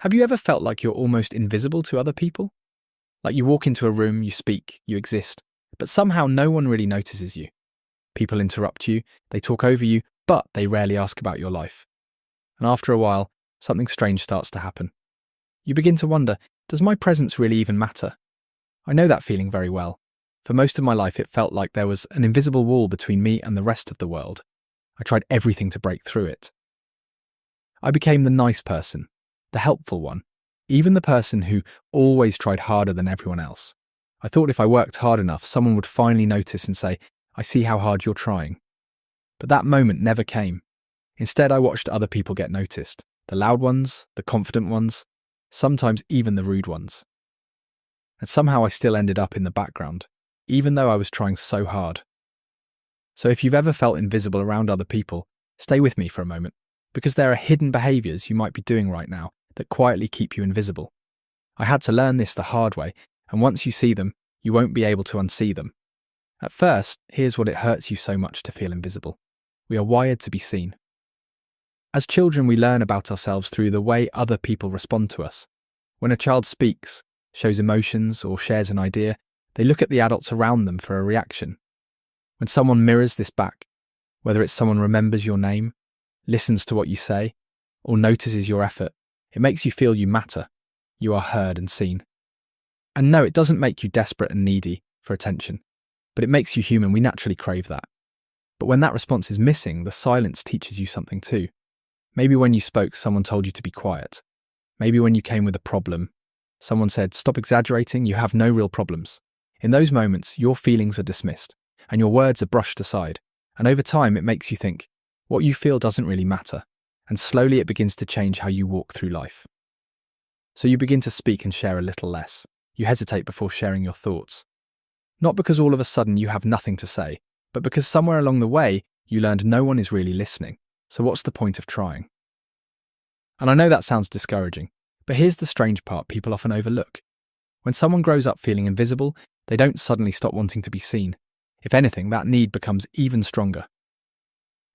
Have you ever felt like you're almost invisible to other people? Like you walk into a room, you speak, you exist, but somehow no one really notices you. People interrupt you, they talk over you, but they rarely ask about your life. And after a while, something strange starts to happen. You begin to wonder, does my presence really even matter? I know that feeling very well. For most of my life, it felt like there was an invisible wall between me and the rest of the world. I tried everything to break through it. I became the nice person, the helpful one, even the person who always tried harder than everyone else. I thought if I worked hard enough, someone would finally notice and say, "I see how hard you're trying." But that moment never came. Instead, I watched other people get noticed. The loud ones, the confident ones, sometimes even the rude ones. And somehow I still ended up in the background, even though I was trying so hard. So if you've ever felt invisible around other people, stay with me for a moment, because there are hidden behaviours you might be doing right now that quietly keep you invisible. I had to learn this the hard way, and once you see them, you won't be able to unsee them. At first, here's what it hurts you so much to feel invisible. We are wired to be seen. As children, we learn about ourselves through the way other people respond to us. When a child speaks, shows emotions, or shares an idea, they look at the adults around them for a reaction. When someone mirrors this back, whether it's someone remembers your name, listens to what you say, or notices your effort, it makes you feel you matter. You are heard and seen. And no, it doesn't make you desperate and needy for attention, but it makes you human. We naturally crave that. But when that response is missing, the silence teaches you something too. Maybe when you spoke, someone told you to be quiet. Maybe when you came with a problem, someone said, "Stop exaggerating, you have no real problems." In those moments, your feelings are dismissed, and your words are brushed aside. And over time, it makes you think, what you feel doesn't really matter. And slowly it begins to change how you walk through life. So you begin to speak and share a little less. You hesitate before sharing your thoughts. Not because all of a sudden you have nothing to say, but because somewhere along the way, you learned no one is really listening. So what's the point of trying? And I know that sounds discouraging, but here's the strange part people often overlook. When someone grows up feeling invisible, they don't suddenly stop wanting to be seen. If anything, that need becomes even stronger.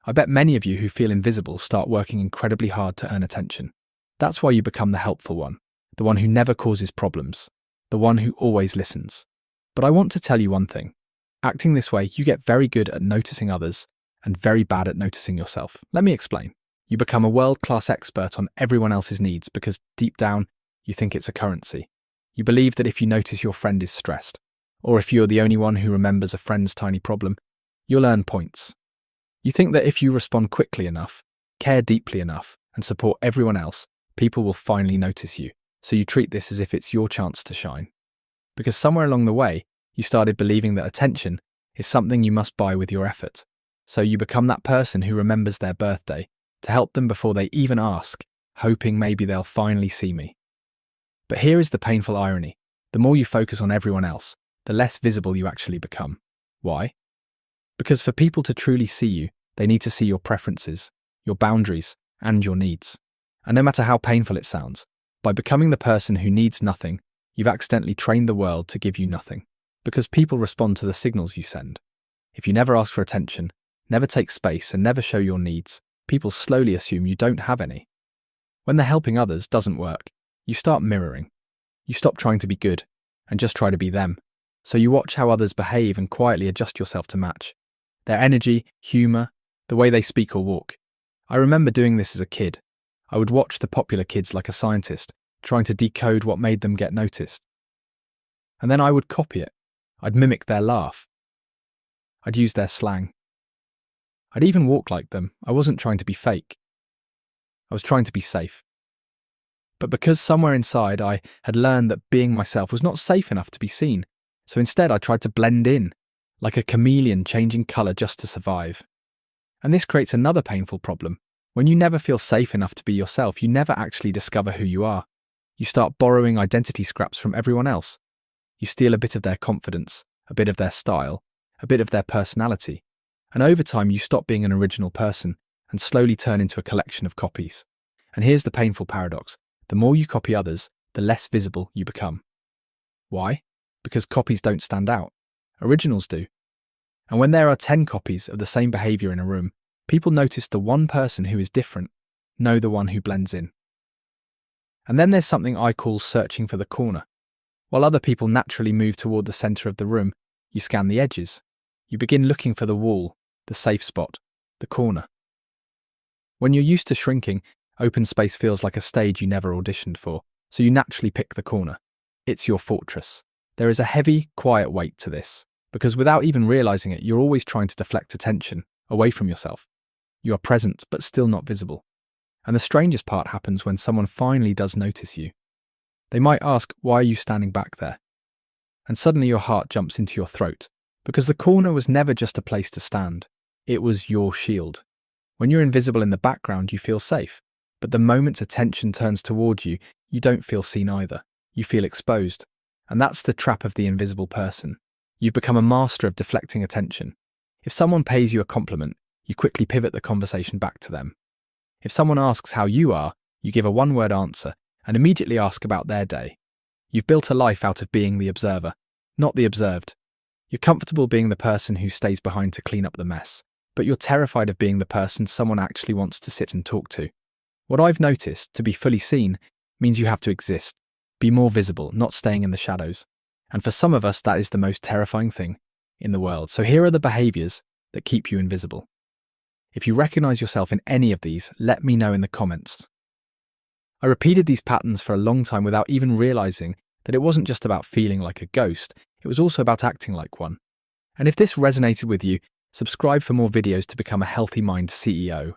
I bet many of you who feel invisible start working incredibly hard to earn attention. That's why you become the helpful one, the one who never causes problems, the one who always listens. But I want to tell you one thing. Acting this way, you get very good at noticing others and very bad at noticing yourself. Let me explain. You become a world-class expert on everyone else's needs because deep down, you think it's a currency. You believe that if you notice your friend is stressed, or if you're the only one who remembers a friend's tiny problem, you'll earn points. You think that if you respond quickly enough, care deeply enough, and support everyone else, people will finally notice you. So you treat this as if it's your chance to shine. Because somewhere along the way, you started believing that attention is something you must buy with your effort. So you become that person who remembers their birthday to help them before they even ask, hoping maybe they'll finally see me. But here is the painful irony. The more you focus on everyone else, the less visible you actually become. Why? Because for people to truly see you, they need to see your preferences, your boundaries, and your needs. And no matter how painful it sounds, by becoming the person who needs nothing, you've accidentally trained the world to give you nothing. Because people respond to the signals you send. If you never ask for attention, never take space, and never show your needs, people slowly assume you don't have any. When the helping others doesn't work, you start mirroring. You stop trying to be good and just try to be them. So you watch how others behave and quietly adjust yourself to match. Their energy, humour, the way they speak or walk. I remember doing this as a kid. I would watch the popular kids like a scientist, trying to decode what made them get noticed. And then I would copy it. I'd mimic their laugh. I'd use their slang. I'd even walk like them. I wasn't trying to be fake. I was trying to be safe. But because somewhere inside I had learned that being myself was not safe enough to be seen, so instead I tried to blend in, like a chameleon changing colour just to survive. And this creates another painful problem. When you never feel safe enough to be yourself, you never actually discover who you are. You start borrowing identity scraps from everyone else. You steal a bit of their confidence, a bit of their style, a bit of their personality. And over time, you stop being an original person and slowly turn into a collection of copies. And here's the painful paradox. The more you copy others, the less visible you become. Why? Because copies don't stand out. Originals do. And when there are 10 copies of the same behaviour in a room, people notice the one person who is different, know the one who blends in. And then there's something I call searching for the corner. While other people naturally move toward the center of the room, you scan the edges. You begin looking for the wall, the safe spot, the corner. When you're used to shrinking, open space feels like a stage you never auditioned for, so you naturally pick the corner. It's your fortress. There is a heavy, quiet weight to this, because without even realizing it, you're always trying to deflect attention away from yourself. You are present, but still not visible. And the strangest part happens when someone finally does notice you. They might ask, why are you standing back there? And suddenly your heart jumps into your throat, because the corner was never just a place to stand. It was your shield. When you're invisible in the background, you feel safe. But the moment attention turns towards you, you don't feel seen either. You feel exposed. And that's the trap of the invisible person. You've become a master of deflecting attention. If someone pays you a compliment, you quickly pivot the conversation back to them. If someone asks how you are, you give a one-word answer and immediately ask about their day. You've built a life out of being the observer, not the observed. You're comfortable being the person who stays behind to clean up the mess, but you're terrified of being the person someone actually wants to sit and talk to. What I've noticed, to be fully seen, means you have to exist, be more visible, not staying in the shadows. And for some of us, that is the most terrifying thing in the world. So here are the behaviors that keep you invisible. If you recognize yourself in any of these, let me know in the comments. I repeated these patterns for a long time without even realizing that it wasn't just about feeling like a ghost, it was also about acting like one. And if this resonated with you, subscribe for more videos to become a healthy mind CEO.